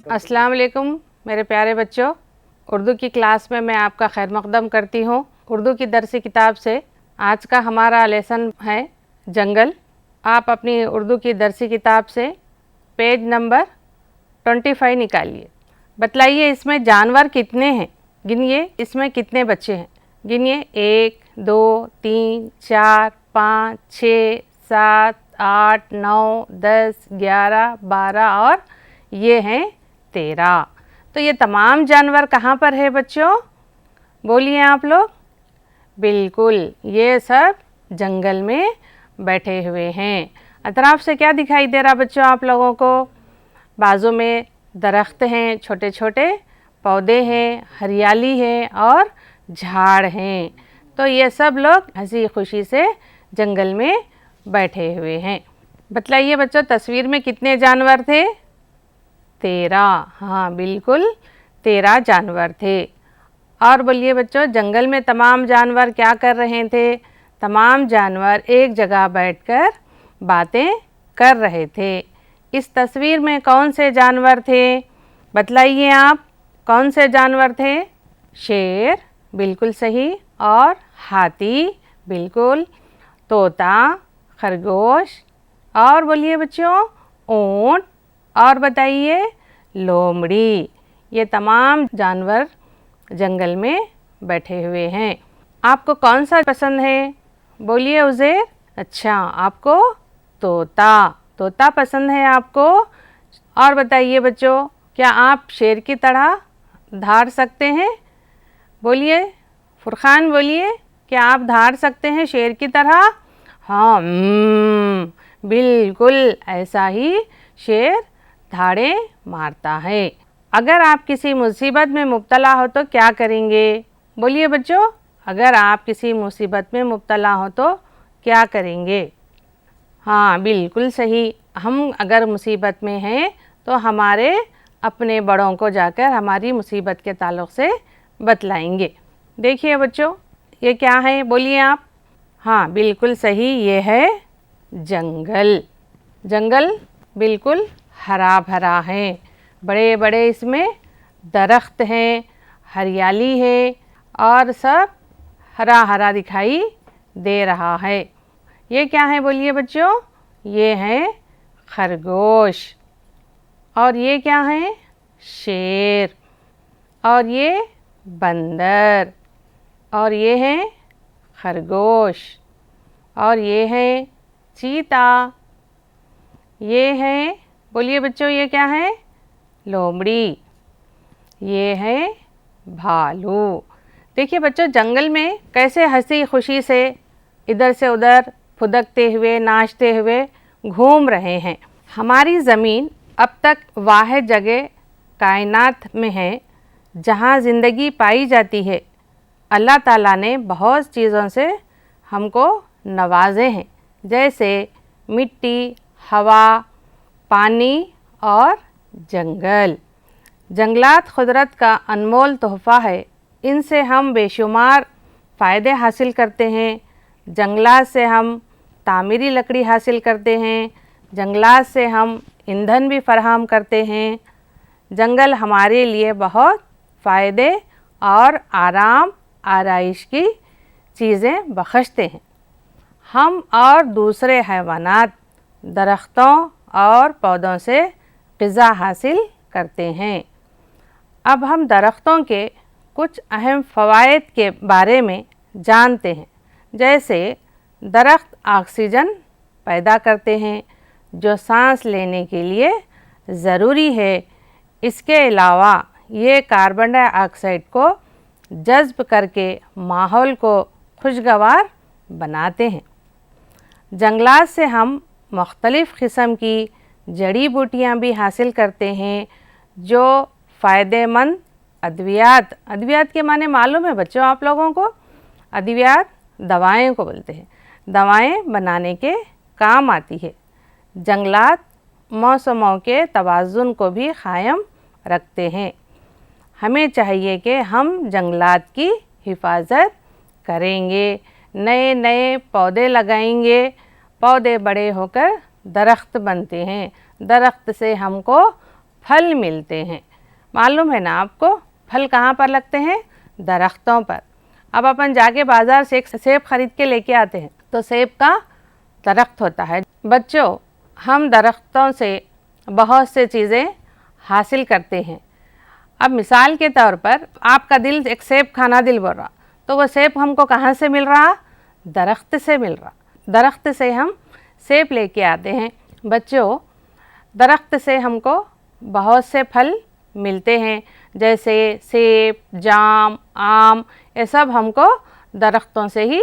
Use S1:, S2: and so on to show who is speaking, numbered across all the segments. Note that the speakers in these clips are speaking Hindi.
S1: अस्सलाम वालेकुम मेरे प्यारे बच्चों, उर्दू की क्लास में मैं आपका खैर मक़दम करती हूँ। उर्दू की दरसी किताब से आज का हमारा लेसन है जंगल। आप अपनी उर्दू की दरसी किताब से पेज नंबर 25 निकालिए। बतलाइए इसमें जानवर कितने हैं, गिनिए इसमें कितने बच्चे हैं। गिनिए 1 2 3 4 5 6 7 8 9 10 11 12 और ये हैं 13। तो ये तमाम जानवर कहाँ पर है बच्चों? बोलिए आप लोग। बिल्कुल, ये सब जंगल में बैठे हुए हैं। अतराफ से क्या दिखाई दे रहा बच्चों आप लोगों को? बाजू में दरख्त हैं, छोटे छोटे पौधे हैं, हरियाली है और झाड़ हैं। तो ये सब लोग हंसी खुशी से जंगल में बैठे हुए हैं। बतलाइए बच्चों, तस्वीर में कितने जानवर थे? 13। हाँ बिल्कुल, 13 जानवर थे। और बोलिए बच्चों, जंगल में तमाम जानवर क्या कर रहे थे? तमाम जानवर एक जगह बैठकर बातें कर रहे थे। इस तस्वीर में कौन से जानवर थे? बतलाइए आप, कौन से जानवर थे? शेर, बिल्कुल सही। और हाथी, बिल्कुल। तोता, खरगोश, और बोलिए बच्चों ऊंट, और बताइए लोमड़ी। ये तमाम जानवर जंगल में बैठे हुए हैं। आपको कौन सा पसंद है? बोलिए उज़ैर। अच्छा, आपको तोता पसंद है आपको। और बताइए बच्चों, क्या आप शेर की तरह धाड़ सकते हैं? बोलिए फुरखान, बोलिए, क्या आप धाड़ सकते हैं शेर की तरह? हाँ, बिल्कुल ऐसा ही शेर धाड़ें मारता है। अगर आप किसी मुसीबत में मुब्तला हो तो क्या करेंगे? बोलिए बच्चों, अगर आप किसी मुसीबत में मुब्तला हो तो क्या करेंगे? हाँ बिल्कुल सही, हम अगर मुसीबत में हैं तो हमारे अपने बड़ों को जाकर हमारी मुसीबत के ताल्लुक़ से बतलाएंगे। देखिए बच्चों, ये क्या है? बोलिए आप। हाँ बिल्कुल सही, ये है जंगल। जंगल बिल्कुल हरा भरा है, बड़े बड़े इसमें दरख्त हैं, हरियाली है और सब हरा हरा दिखाई दे रहा है। ये क्या है बोलिए बच्चों? ये हैं खरगोश। और ये क्या है? शेर। और ये बंदर। और ये हैं खरगोश। और ये है चीता। ये है, बोलिए बच्चों, ये क्या है? लोमड़ी। ये है भालू। देखिए बच्चों, जंगल में कैसे हंसी खुशी से इधर से उधर फुदकते हुए, नाचते हुए घूम रहे हैं। हमारी ज़मीन अब तक वाहिद जगह कायनात में है जहाँ ज़िंदगी पाई जाती है। अल्लाह ताला ने बहुत चीज़ों से हमको नवाजे हैं, जैसे मिट्टी, हवा, पानी और जंगल। जंगलात कुदरत का अनमोल तोहफ़ा है, इनसे हम बेशुमार फ़ायदे हासिल करते हैं। जंगलात से हम तामीरी लकड़ी हासिल करते हैं, जंगलात से हम ईंधन भी फराहम करते हैं। जंगल हमारे लिए बहुत फ़ायदे और आराम आराइश की चीज़ें बख्शते हैं। हम और दूसरे हैवानात दरख्तों और पौधों से ग़िज़ा हासिल करते हैं। अब हम दरख्तों के कुछ अहम फ़वाइद के बारे में जानते हैं। जैसे दरख्त ऑक्सीजन पैदा करते हैं जो सांस लेने के लिए ज़रूरी है। इसके अलावा ये कार्बन डाइऑक्साइड को जज़्ब करके माहौल को खुशगवार बनाते हैं। जंगलात से हम मुख्तलिफ़ किस्म की जड़ी बूटियाँ भी हासिल करते हैं जो फ़ायदेमंद अद्वियात के माने मालूम है बच्चों आप लोगों को? अद्वियात दवाएं को बोलते हैं, दवाएं बनाने के काम आती है। जंगलात मौसमों के तवाज़ुन को भी कायम रखते हैं। हमें चाहिए कि हम जंगलात की हिफाजत करेंगे, नए नए पौधे लगाएंगे। पौधे बड़े होकर दरख्त बनते हैं, दरख्त से हमको फल मिलते हैं। मालूम है ना आपको, फल कहाँ पर लगते हैं? दरख्तों पर। अब अपन जाके बाज़ार से एक सेब खरीद के लेके आते हैं तो सेब का दरख्त होता है। बच्चों, हम दरख्तों से बहुत से चीज़ें हासिल करते हैं। अब मिसाल के तौर पर आपका दिल एक सेब खाना दिल बोल रहा, तो वो सेब हमको कहाँ से मिल रहा? दरख्त से मिल रहा। दरख्त से हम सेब लेके आते हैं। बच्चों, दरख्त से हमको बहुत से फल मिलते हैं, जैसे सेब, जाम, आम, ये सब हमको दरख्तों से ही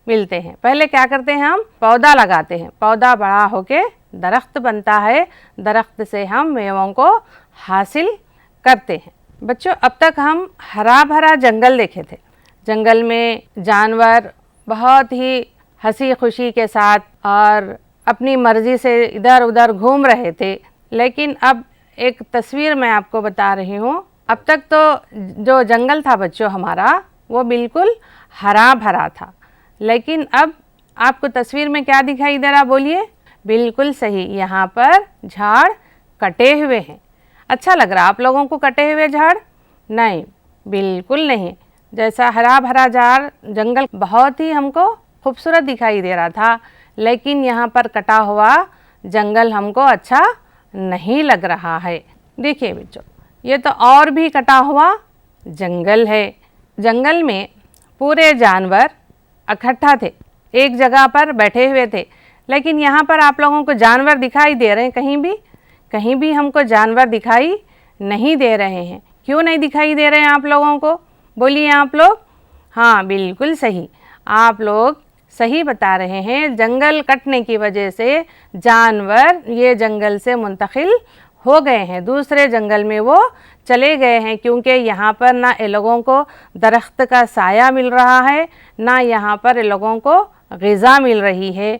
S1: मिलते हैं। पहले क्या करते हैं? हम पौधा लगाते हैं, पौधा बड़ा होके दरख्त बनता है, दरख्त से हम मेवों को हासिल करते हैं। बच्चों, अब तक हम हरा भरा जंगल देखे थे। जंगल में जानवर बहुत ही हंसी खुशी के साथ और अपनी मर्ज़ी से इधर उधर घूम रहे थे। लेकिन अब एक तस्वीर मैं आपको बता रही हूँ। अब तक तो जो जंगल था बच्चों हमारा, वो बिल्कुल हरा भरा था, लेकिन अब आपको तस्वीर में क्या दिखाई दे रहा? बोलिए। बिल्कुल सही, यहाँ पर झाड़ कटे हुए हैं। अच्छा लग रहा आप लोगों को कटे हुए झाड़? नहीं, बिल्कुल नहीं। जैसा हरा भरा झाड़ जंगल बहुत ही हमको खूबसूरत दिखाई दे रहा था, लेकिन यहाँ पर कटा हुआ जंगल हमको अच्छा नहीं लग रहा है। देखिए बच्चों, ये तो और भी कटा हुआ जंगल है। जंगल में पूरे जानवर इकट्ठा थे, एक जगह पर बैठे हुए थे, लेकिन यहाँ पर आप लोगों को जानवर दिखाई दे रहे हैं? कहीं भी हमको जानवर दिखाई नहीं दे रहे हैं। क्यों नहीं दिखाई दे रहे हैं आप लोगों को? बोलिए आप लोग। हाँ, बिल्कुल सही, आप लोग सही बता रहे हैं। जंगल कटने की वजह से जानवर ये जंगल से मुंतकिल हो गए हैं, दूसरे जंगल में वो चले गए हैं, क्योंकि यहाँ पर ना ये लोगों को दरख्त का साया मिल रहा है, ना यहाँ पर ये लोगों को ग़िज़ा मिल रही है।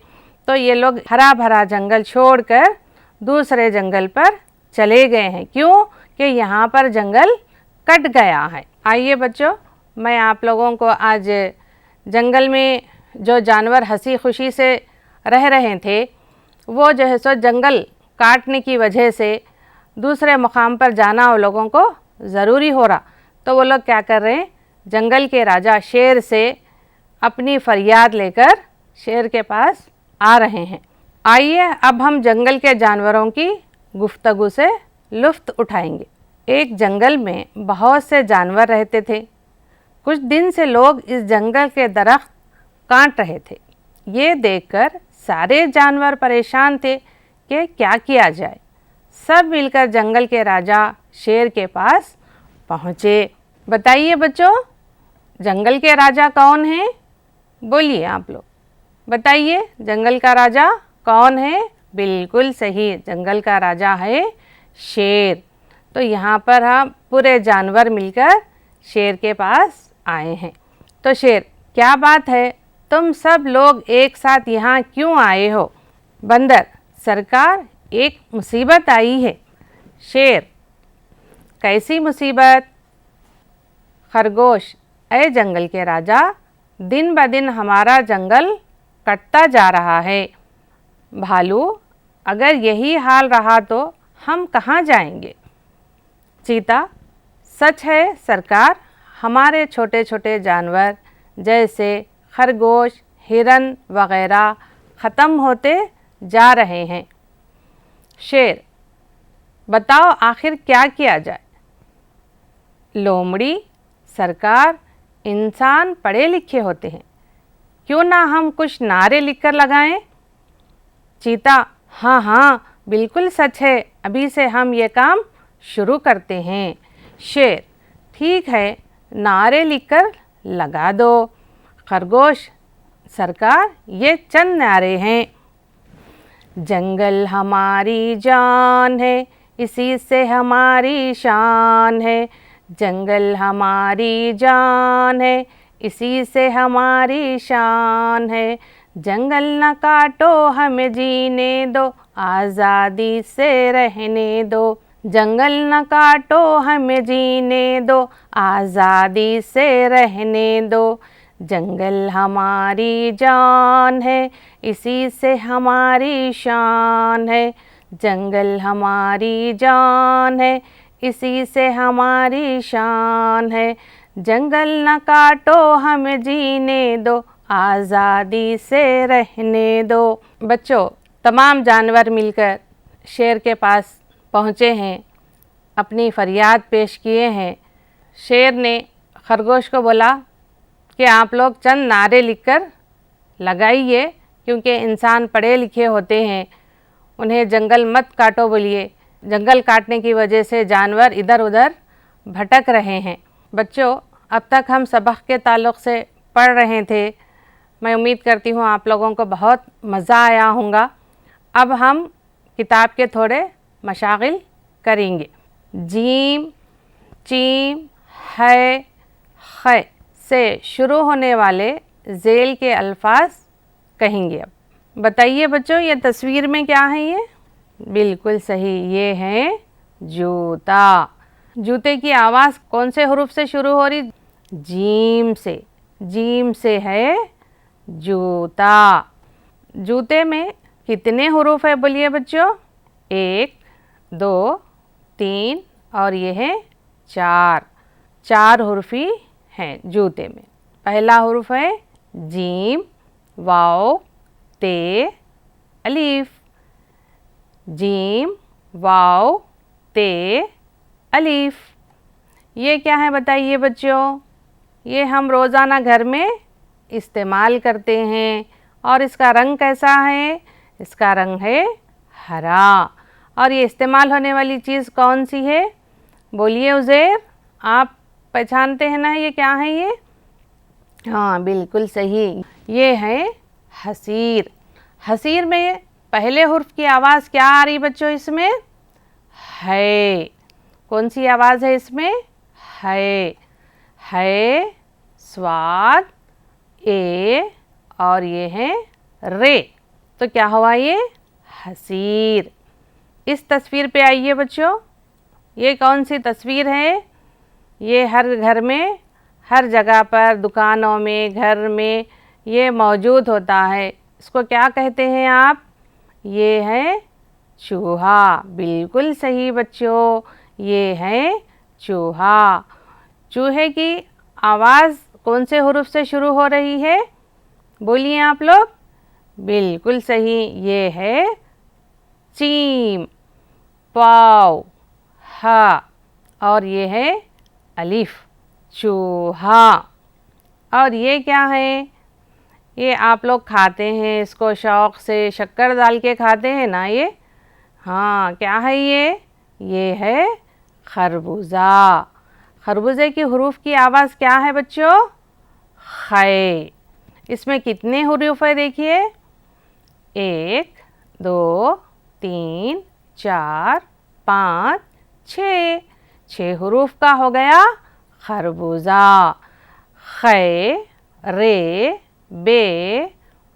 S1: तो ये लोग हरा भरा जंगल छोड़कर दूसरे जंगल पर चले गए हैं। क्यों? कि यहाँ पर जंगल कट गया है। आइए बच्चों, मैं आप लोगों को आज जंगल में जो जानवर हंसी खुशी से रह रहे थे, वो जो है सो जंगल काटने की वजह से दूसरे मुकाम पर जाना वो लोगों को ज़रूरी हो रहा, तो वो लोग क्या कर रहे हैं? जंगल के राजा शेर से अपनी फरियाद लेकर शेर के पास आ रहे हैं। आइए अब हम जंगल के जानवरों की गुफ्तगू से लुत्फ़ उठाएंगे। एक जंगल में बहुत से जानवर रहते थे। कुछ दिन से लोग इस जंगल के दरख्त काट रहे थे। ये देखकर सारे जानवर परेशान थे कि क्या किया जाए। सब मिलकर जंगल के राजा शेर के पास पहुँचे। बताइए बच्चों, जंगल के राजा कौन हैं? बोलिए आप लोग, बताइए जंगल का राजा कौन है? बिल्कुल सही, जंगल का राजा है शेर। तो यहाँ पर हम पूरे जानवर मिलकर शेर के पास आए हैं। तो शेर, क्या बात है, तुम सब लोग एक साथ यहाँ क्यों आए हो? बंदर, सरकार एक मुसीबत आई है। शेर, कैसी मुसीबत? खरगोश, अय जंगल के राजा, दिन ब दिन हमारा जंगल कटता जा रहा है। भालू, अगर यही हाल रहा तो हम कहाँ जाएंगे? चीता, सच है सरकार, हमारे छोटे छोटे जानवर जैसे खरगोश, हिरन वगैरह ख़त्म होते जा रहे हैं। शेर, बताओ आखिर क्या किया जाए? लोमड़ी, सरकार, इंसान पढ़े लिखे होते हैं, क्यों ना हम कुछ नारे लिखकर लगाएं? चीता, हाँ हाँ बिल्कुल सच है, अभी से हम ये काम शुरू करते हैं। शेर, ठीक है, नारे लिखकर लगा दो। खरगोश, सरकार ये चंद नारे हैं। जंगल हमारी जान है, इसी से हमारी शान है। जंगल हमारी जान है, इसी से हमारी शान है। जंगल न काटो हमें जीने दो, आज़ादी से रहने दो। जंगल न काटो हमें जीने दो, आज़ादी से रहने दो। जंगल हमारी जान है, इसी से हमारी शान है। जंगल हमारी जान है, इसी से हमारी शान है। जंगल न काटो हमें जीने दो, आज़ादी से रहने दो। बच्चों, तमाम जानवर मिलकर शेर के पास पहुँचे हैं, अपनी फरियाद पेश किए हैं। शेर ने खरगोश को बोला कि आप लोग चंद नारे लिखकर लगाइए, क्योंकि इंसान पढ़े लिखे होते हैं, उन्हें जंगल मत काटो बोलिए। जंगल काटने की वजह से जानवर इधर उधर भटक रहे हैं। बच्चों, अब तक हम सबक के ताल्लुक़ से पढ़ रहे थे। मैं उम्मीद करती हूँ आप लोगों को बहुत मज़ा आया होगा। अब हम किताब के थोड़े मशागिल करेंगे। जीम, चीम, है, ख़ै से शुरू होने वाले ज़ेल के अल्फाज कहेंगे। अब बताइए बच्चों, ये तस्वीर में क्या है? ये बिल्कुल सही, ये है जूता। जूते की आवाज़ कौन से हरूफ से शुरू हो रही? जीम से। जीम से है जूता। जूते में कितने हरूफ है बोलिए बच्चों? 1, 2, 3 और ये है 4। 4 हुर्फ़ी हैं जूते में। पहला हुर्फ है जीम, वाव, ते, अलीफ। जीम, वाव, ते, अलीफ। ये क्या है बताइए बच्चों? ये हम रोज़ाना घर में इस्तेमाल करते हैं। और इसका रंग कैसा है? इसका रंग है हरा। और ये इस्तेमाल होने वाली चीज़ कौन सी है? बोलिए उज़ैर, आप पहचानते हैं ना ये क्या है? ये हाँ, बिल्कुल सही, ये है हसीर। हसीर में पहले हुर्फ की आवाज़ क्या आ रही बच्चों? इसमें है। कौन सी आवाज़ है इसमें? है, स्वाद, ए और ये है रे। तो क्या हुआ ये? हसीर। इस तस्वीर पे आइए बच्चों, ये कौन सी तस्वीर है? ये हर घर में, हर जगह पर, दुकानों में, घर में ये मौजूद होता है। इसको क्या कहते हैं आप? ये है चूहा। बिल्कुल सही बच्चों, ये है चूहा। चूहे की आवाज़ कौन से हुरूफ से शुरू हो रही है? बोलिए आप लोग। बिल्कुल सही, ये है चीम, पाव, हा और ये है अलीफ, चूहा। और ये क्या है? ये आप लोग खाते हैं इसको शौक़ से, शक्कर डाल के खाते हैं ना ये। हाँ, क्या है ये? ये है खरबूजा। खरबूजे की हुरूफ की आवाज़ क्या है बच्चों? ख़ै। इसमें कितने हुरूफ है देखिए? 1, 2, 3, 4, 5, 6। 6 हुरूफ का हो गया खरबूजा। ख़ै, रे, बे,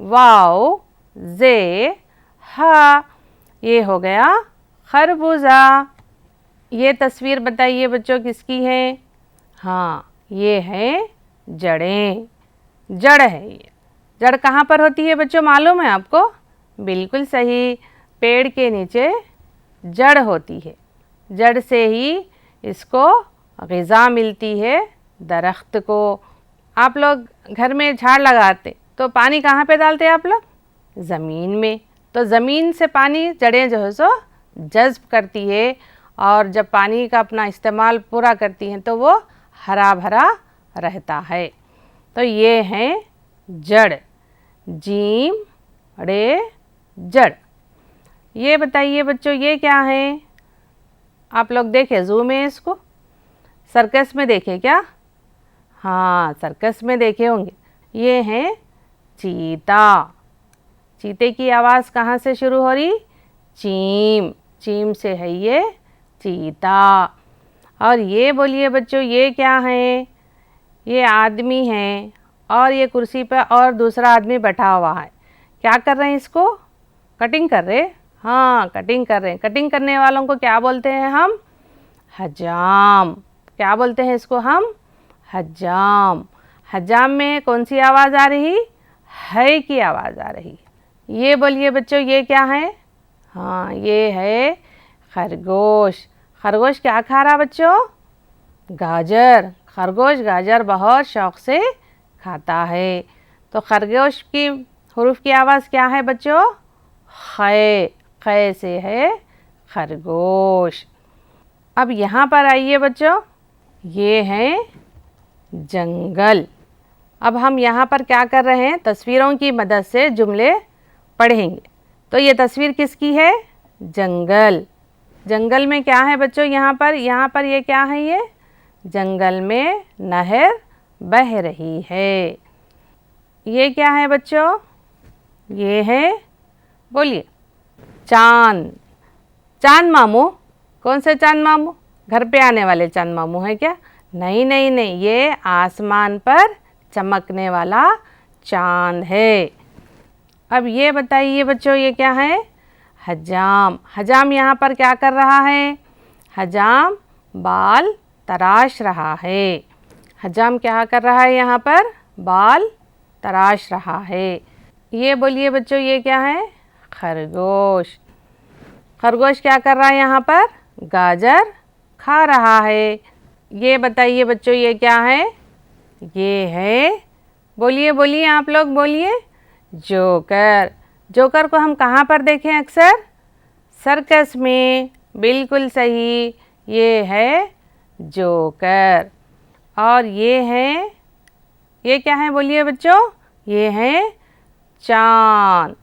S1: वाव, जे, हा। ये हो गया खरबूजा। ये तस्वीर बताइए बच्चों किसकी है? हाँ, ये है जड़ें। जड़ है ये। जड़ कहाँ पर होती है बच्चों, मालूम है आपको? बिल्कुल सही, पेड़ के नीचे जड़ होती है। जड़ से ही इसको ग़िज़ा मिलती है दरख्त को। आप लोग घर में झाड़ लगाते तो पानी कहाँ पे डालते हैं आप लोग? ज़मीन में। तो ज़मीन से पानी जड़ें जो है सो जज़्ब करती है, और जब पानी का अपना इस्तेमाल पूरा करती हैं तो वो हरा भरा रहता है। तो ये हैं जड़। जीम, रे, जड़। ये बताइए बच्चों, ये क्या है? आप लोग देखें ज़ू में, इसको सर्कस में देखे क्या? हाँ, सर्कस में देखे होंगे। ये हैं चीता। चीते की आवाज़ कहाँ से शुरू हो रही? चीम। चीम से है ये चीता। और ये बोलिए बच्चों, ये क्या है? ये आदमी है और ये कुर्सी पर और दूसरा आदमी बैठा हुआ है। क्या कर रहे हैं? इसको कटिंग कर रहे। हाँ, कटिंग कर रहे हैं। कटिंग करने वालों को क्या बोलते हैं हम? हजाम। क्या बोलते हैं इसको हम? हजाम। हजाम में कौन सी आवाज़ आ रही? है की आवाज़ आ रही। ये बोलिए बच्चों, ये क्या है? हाँ, ये है खरगोश। खरगोश क्या खा रहा बच्चों? गाजर। खरगोश गाजर बहुत शौक से खाता है। तो खरगोश की हुरूफ की आवाज़ क्या है बच्चों? ख़ै। ख़ै से है खरगोश। अब यहाँ पर आइए बच्चों, ये है जंगल। अब हम यहाँ पर क्या कर रहे हैं? तस्वीरों की मदद से जुमले पढ़ेंगे। तो ये तस्वीर किसकी है? जंगल। जंगल में क्या है बच्चों? यहाँ पर ये क्या है? ये जंगल में नहर बह रही है। ये क्या है बच्चों? ये है, बोलिए, चांद। चांद मामू। कौन से चांद मामू? घर पे आने वाले चांद मामू है क्या? नहीं नहीं नहीं, ये आसमान पर चमकने वाला चांद है। अब ये बताइए बच्चों, ये क्या है? हजाम। हजाम यहाँ पर क्या कर रहा है? हजाम बाल तराश रहा है। हजाम क्या कर रहा है यहाँ पर? बाल तराश रहा है। ये बोलिए बच्चों, ये क्या है? खरगोश। खरगोश क्या कर रहा है यहाँ पर? गाजर खा रहा है। ये बताइए बच्चों, ये क्या है? ये है, बोलिए बोलिए, आप लोग बोलिए, जोकर। जोकर को हम कहाँ पर देखें अक्सर? सर्कस में। बिल्कुल सही, ये है जोकर। और ये है, ये क्या है बोलिए बच्चों? ये है चांद।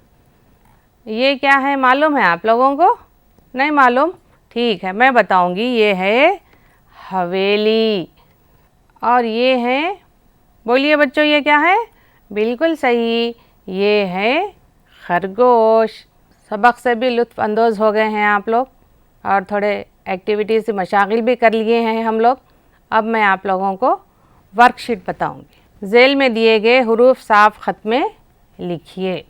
S1: ये क्या है मालूम है आप लोगों को? नहीं मालूम? ठीक है, मैं बताऊंगी। ये है हवेली। और ये है, बोलिए बच्चों, ये क्या है? बिल्कुल सही, ये है खरगोश। सबक से भी लुत्फ़ अंदोज़ हो गए हैं आप लोग, और थोड़े एक्टिविटीज़ से मशागिल भी कर लिए हैं हम लोग। अब मैं आप लोगों को वर्कशीट बताऊंगी। ज़ेल में दिए गए हुरूफ साफ ख़त में लिखिए।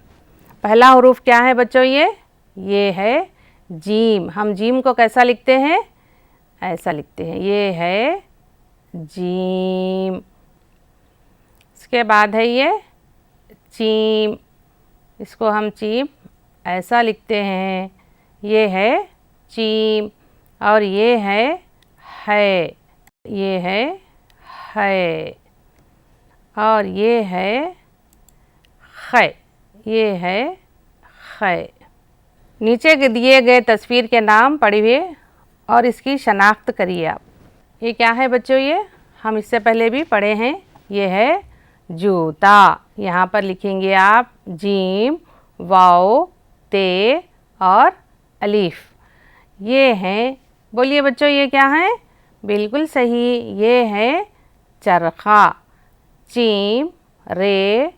S1: पहला हुरूफ क्या है बच्चों? ये है जीम। हम जीम को कैसा लिखते हैं? ऐसा लिखते हैं, ये है जीम। इसके बाद है ये चीम। इसको हम चीम ऐसा लिखते हैं, ये है चीम। और ये है। ये है। और ये है ख़ै। ये है ख़ै। नीचे के दिए गए तस्वीर के नाम पढ़िए और इसकी शनाख्त करिए आप। ये क्या है बच्चों? ये हम इससे पहले भी पढ़े हैं। ये है जूता। यहाँ पर लिखेंगे आप जीम, वाओ, ते और अलीफ। ये हैं, बोलिए बच्चों, ये क्या है? बिल्कुल सही, ये है चरखा। चीम, रे,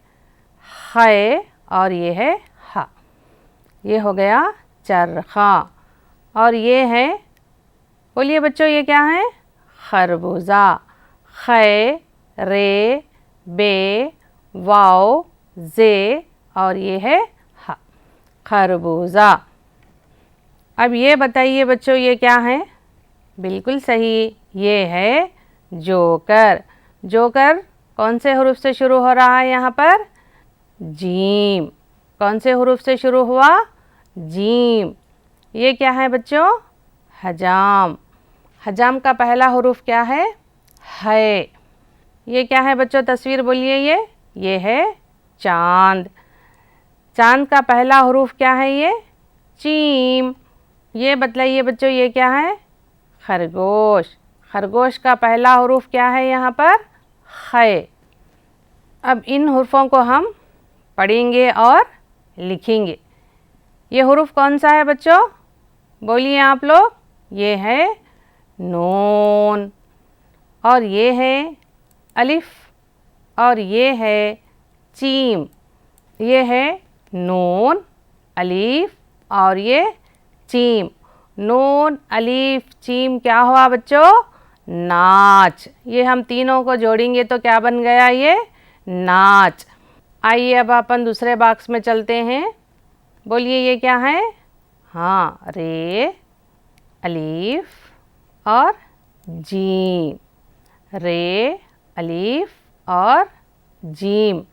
S1: ख़ै और ये है हा। ये हो गया चरखा। और ये है, बोलिए बच्चों, ये क्या है? खरबूजा। ख़ै, रे, बे, वाओ, जे और ये है हा, खरबूजा। अब ये बताइए बच्चों, ये क्या है? बिल्कुल सही, ये है जोकर। जोकर कौन से हुरूफ से शुरू हो रहा है यहाँ पर? जीम। कौन से हुरूफ से शुरू हुआ? जीम। ये क्या है बच्चों? हजाम। हजाम का पहला हुरूफ क्या है? है। ये क्या है बच्चों? तस्वीर बोलिए। ये है चांद। चांद का पहला हुरूफ क्या है? ये चीम। ये बतलाइए बच्चों, ये क्या है? खरगोश। खरगोश का पहला हुरूफ क्या है यहाँ पर? ख़ै। अब इन हुरूफों को हम पढ़ेंगे और लिखेंगे। ये हुरूफ कौन सा है बच्चों? बोलिए आप लोग। ये है नून। और ये है अलिफ। और ये है चीम। ये है नून, अलीफ और ये चीम। नून, अलीफ, चीम क्या हुआ बच्चों? नाच। ये हम तीनों को जोड़ेंगे तो क्या बन गया? ये नाच। आइए अब अपन दूसरे बॉक्स में चलते हैं। बोलिए, ये क्या है? हाँ, रे, अलीफ और जीम। रे, अलीफ और जीम।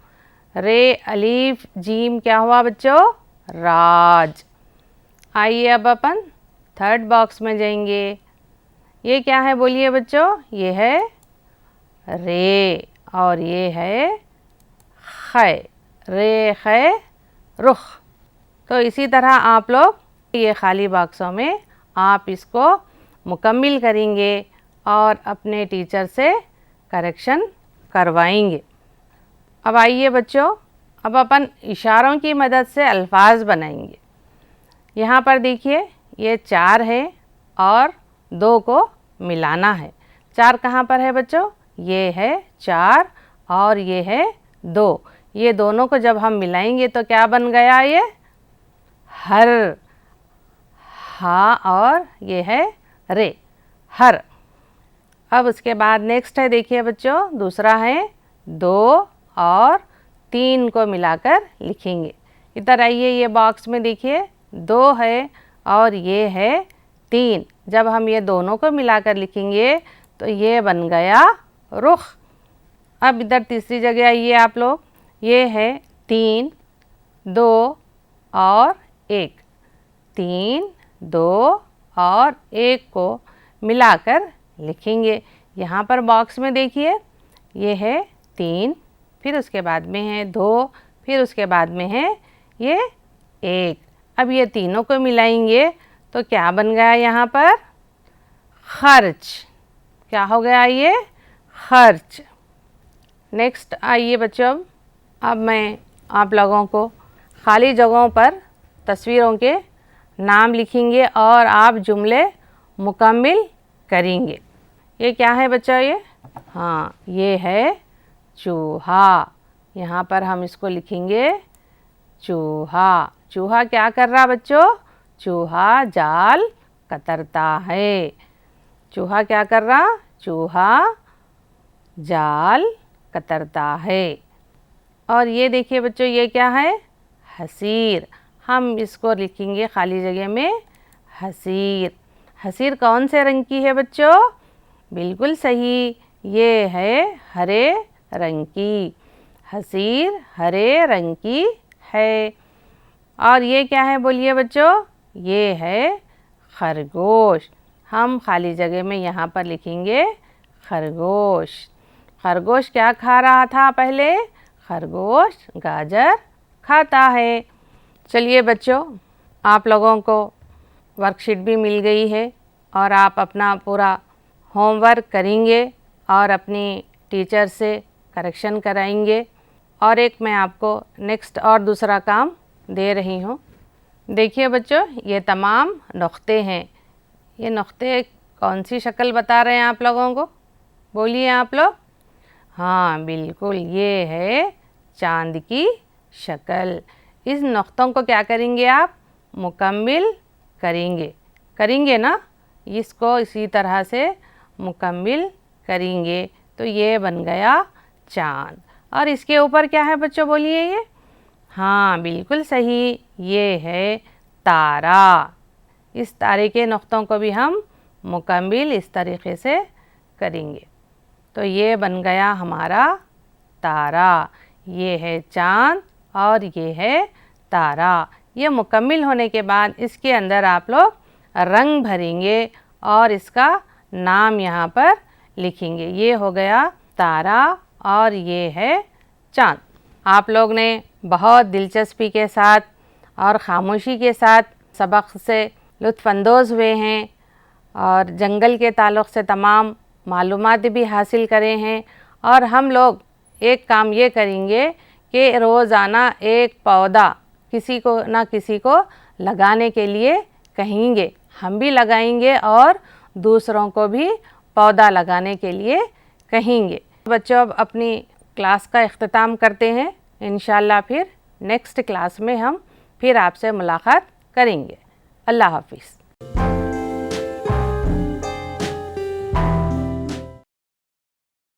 S1: रे, अलीफ, जीम क्या हुआ बच्चों? राज। आइए अब अपन थर्ड बॉक्स में जाएंगे। ये क्या है बोलिए बच्चों? ये है रे और ये है ख़ै। रे ख़ै रुख। तो इसी तरह आप लोग ये खाली बॉक्सों में आप इसको मुकम्मिल करेंगे और अपने टीचर से करेक्शन करवाएंगे। अब आइए बच्चों, अब अपन इशारों की मदद से अल्फाज बनाएंगे। यहाँ पर देखिए ये 4 है और 2 को मिलाना है। 4 कहाँ पर है बच्चों? ये है 4 और ये है 2। ये दोनों को जब हम मिलाएंगे तो क्या बन गया? ये हर। हा और ये है रे, हर। अब उसके बाद नेक्स्ट है देखिए बच्चों, दूसरा है 2 और 3 को मिलाकर लिखेंगे। इधर आइए, ये बॉक्स में देखिए 2 है और ये है 3। जब हम ये दोनों को मिलाकर लिखेंगे तो ये बन गया रुख। अब इधर तीसरी जगह आइए आप लोग, ये है 3, 2 और 1। 3, 2 और 1 को मिलाकर लिखेंगे। यहाँ पर बॉक्स में देखिए ये है 3, फिर उसके बाद में है 2, फिर उसके बाद में है ये 1। अब ये तीनों को मिलाएंगे तो क्या बन गया यहाँ पर? खर्च। क्या हो गया? ये खर्च। नेक्स्ट आइए बच्चों, अब मैं आप लोगों को खाली जगहों पर तस्वीरों के नाम लिखेंगे और आप जुमले मुकम्मिल करेंगे। ये क्या है बच्चा? ये हाँ, ये है चूहा। यहाँ पर हम इसको लिखेंगे चूहा। चूहा क्या कर रहा बच्चों? चूहा जाल कतरता है। चूहा क्या कर रहा? चूहा जाल कतरता है। और ये देखिए बच्चों, ये क्या है? हसीर। हम इसको लिखेंगे खाली जगह में हसीर। हसीर कौन से रंग की है बच्चों? बिल्कुल सही, ये है हरे रंग की। हसीर हरे रंग की है। और ये क्या है बोलिए बच्चों? ये है खरगोश। हम खाली जगह में यहाँ पर लिखेंगे खरगोश। खरगोश क्या खा रहा था पहले? खरगोश गाजर खाता है। चलिए बच्चों, आप लोगों को वर्कशीट भी मिल गई है और आप अपना पूरा होमवर्क करेंगे और अपनी टीचर से करेक्शन कराएंगे। और एक मैं आपको नेक्स्ट और दूसरा काम दे रही हूँ। देखिए बच्चों, ये तमाम नुक्ते हैं। ये नुक्ते कौन सी शक्ल बता रहे हैं आप लोगों को? बोलिए आप लोग। हाँ बिल्कुल, ये है चांद की शक्ल। इस नुक्तों को क्या करेंगे आप? मुकम्मिल करेंगे। करेंगे ना? इसको इसी तरह से मुकम्मिल करेंगे तो ये बन गया चांद। और इसके ऊपर क्या है बच्चों बोलिए? ये हाँ बिल्कुल सही, ये है तारा। इस तारे के नुक्तों को भी हम मुकम्मिल इस तरीके से करेंगे तो ये बन गया हमारा तारा। ये है चांद और ये है तारा। ये मुकम्मिल होने के बाद इसके अंदर आप लोग रंग भरेंगे और इसका नाम यहाँ पर लिखेंगे। ये हो गया तारा और ये है चांद। आप लोग ने बहुत दिलचस्पी के साथ और ख़ामोशी के साथ सबक से लुत्फ़अंदोज़ हुए हैं और जंगल के ताल्लुक़ से तमाम मालूमात भी हासिल करे हैं। और हम लोग एक काम ये करेंगे कि रोज़ाना एक पौधा किसी को ना किसी को लगाने के लिए कहेंगे। हम भी लगाएंगे और दूसरों को भी पौधा लगाने के लिए कहेंगे। बच्चों, अब अपनी क्लास का इख्तिताम करते हैं। इंशाअल्लाह फिर नेक्स्ट क्लास में हम फिर आपसे मुलाकात करेंगे। अल्लाह हाफ़िज़।